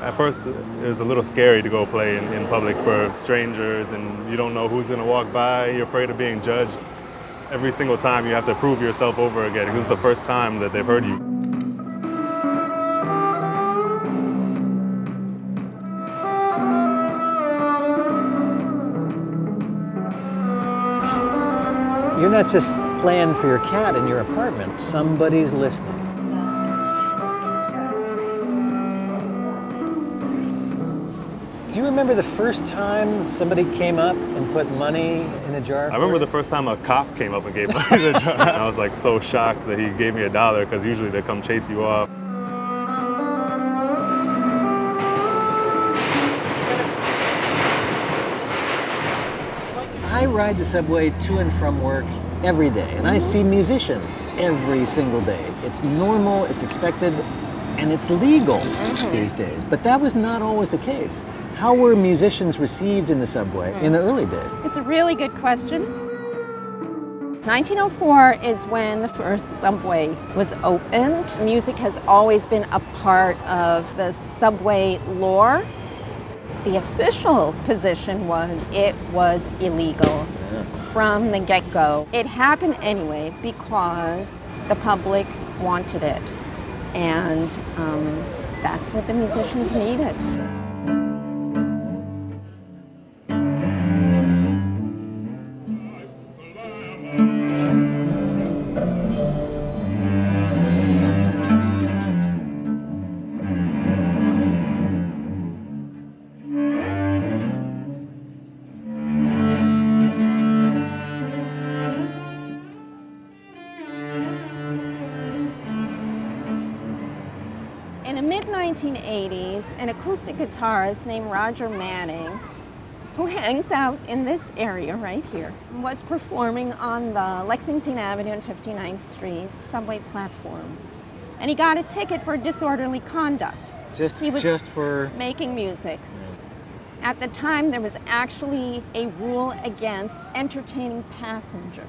At first, it was a little scary to go play in public for strangers, and you don't know who's going to walk by. You're afraid of being judged. Every single time you have to prove yourself over again. This is the first time that they've heard you. You're not just playing for your cat in your apartment. Somebody's listening. Do you remember the first time somebody came up and put money in a jar? I remember the first time a cop came up and gave money in a jar. I was like so shocked that he gave me $1 because usually they come chase you off. I ride the subway to and from work every day, and I see musicians every single day. It's normal, it's expected, and it's legal these days. But that was not always the case. How were musicians received in the subway in the early days? It's a really good question. 1904 is when the first subway was opened. Music has always been a part of the subway lore. The official position was it was illegal from the get-go. It happened anyway because the public wanted it, and that's what the musicians needed. In the mid-1980s, an acoustic guitarist named Roger Manning, who hangs out in this area right here, was performing on the Lexington Avenue and 59th Street subway platform. And he got a ticket for disorderly conduct. He was for making music. At the time, there was actually a rule against entertaining passengers.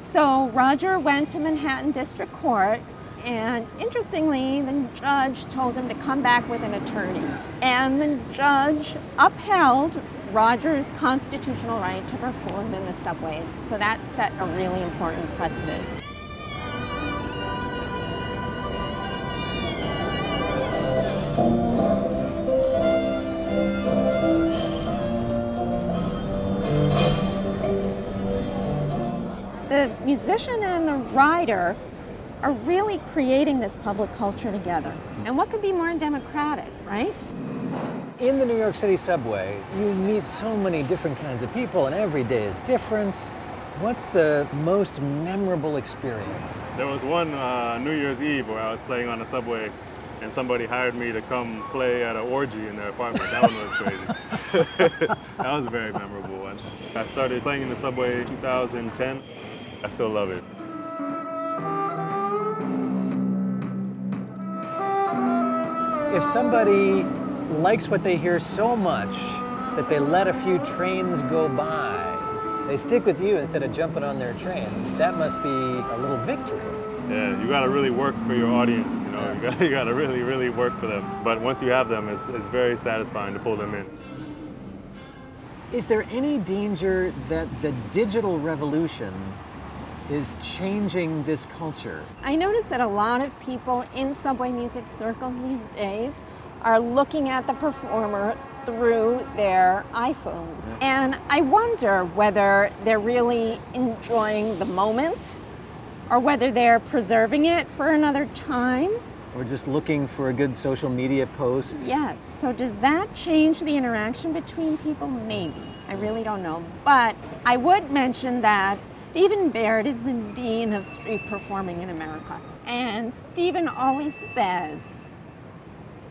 So Roger went to Manhattan District Court, and interestingly, the judge told him to come back with an attorney. And the judge upheld Roger's constitutional right to perform in the subways. So that set a really important precedent. The musician and the rider are really creating this public culture together. And what could be more democratic, right? In the New York City subway, you meet so many different kinds of people, and every day is different. What's the most memorable experience? There was one New Year's Eve where I was playing on the subway and somebody hired me to come play at an orgy in their apartment. That one was crazy. That was a very memorable one. I started playing in the subway in 2010. I still love it. If somebody likes what they hear so much that they let a few trains go by, they stick with you instead of jumping on their train, that must be a little victory. Yeah, you gotta really work for your audience, you know, you gotta really, really work for them. But once you have them, it's very satisfying to pull them in. Is there any danger that the digital revolution is changing this culture? I notice that a lot of people in subway music circles these days are looking at the performer through their iPhones. And I wonder whether they're really enjoying the moment or whether they're preserving it for another time. Or just looking for a good social media post? Yes, so does that change the interaction between people? Maybe, I really don't know. But I would mention that Stephen Baird is the dean of street performing in America. And Stephen always says,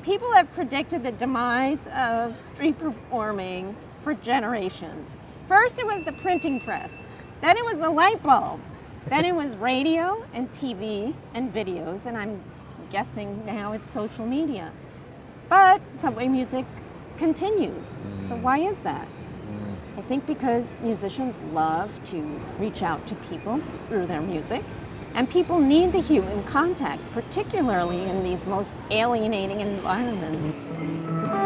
people have predicted the demise of street performing for generations. First it was the printing press, then it was the light bulb, then it was radio and TV and videos, and I'm guessing now it's social media. But subway music continues. So why is that? I think because musicians love to reach out to people through their music, And people need the human contact, particularly in these most alienating environments.